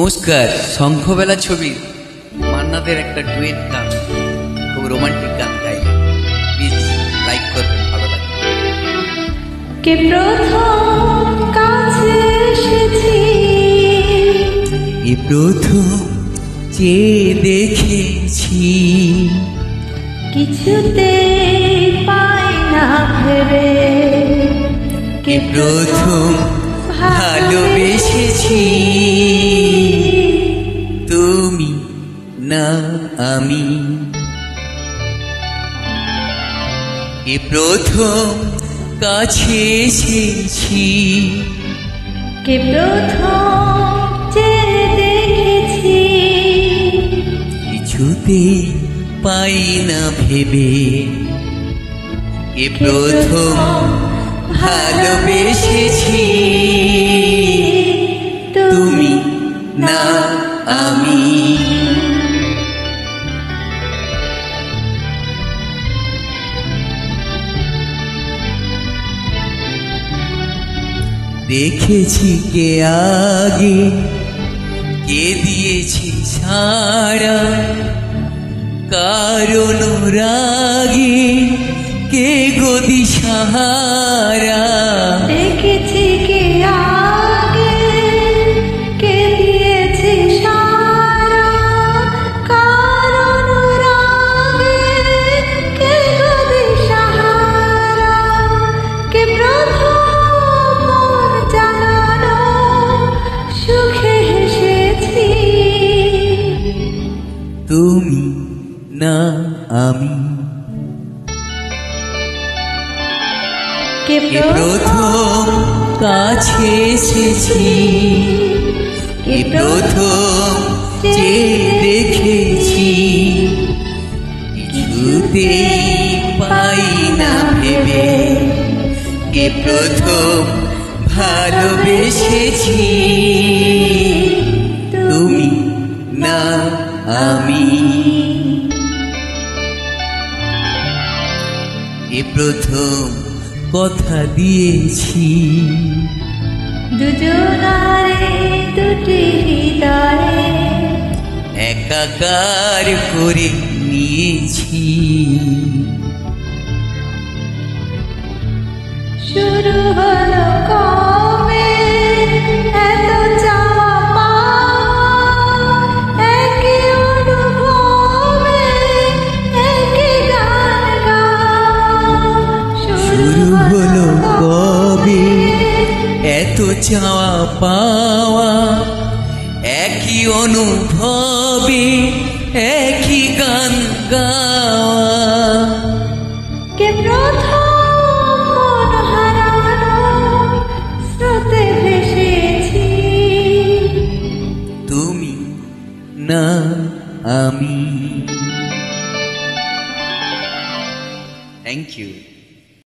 নমস্কার। শঙ্খবেলা ছবির মান্নাদের একটা ডুয়েট গান, খুব রোমান্টিক গান গাই, প্লিজ লাইক করবেন, ভালো লাগবে। কে প্রথম কাছে এসেছি, এ প্রথম চেয়ে দেখেছি, কিছুতে পাই না ভেবে। কে প্রথম ভালোবেসেছি, তুমি না আমি। এ প্রথম কাছে এসেছি, কে প্রথম চেয়ে দেখেছি, কিছুতে পাই না ভেবে। এ প্রথম ভালোবেসেছি, তুমি না আমি। দেখেছি কে আগে, কে দিয়েছি ছাড়া, কারণ রাগে কে গদি সাহারা। দেখেছি কে আগে, কে দিয়েছে সারা, কারণ রাগে কে গদি সাহারা। কে প্রথম মন জানানো সুখে হেসেছি, তুমি না আমি। কে কে প্রথম কাছে এসেছি, কে প্রথম চেয়ে দেখেছি, কিছুতেই পাই না ভেবে। কে প্রথম ভালোবেসেছি, তুমি না আমি। এ প্রথম কথা দিয়েছি, দুজনারে দুটি হৃদয়ে একাকার করে নিয়েছি। শুরু হলো কবে এত চাওয়া পাওয়া, একই অনুভবে একই গান গাওয়া। শুরু হলো কবে এত চাওয়া পাওয়া, একই অনুভবে একই গান গাওয়া। কে প্রথম মন হারানো স্রোতে ভেসেছি, তুমি না আমি। Thank you.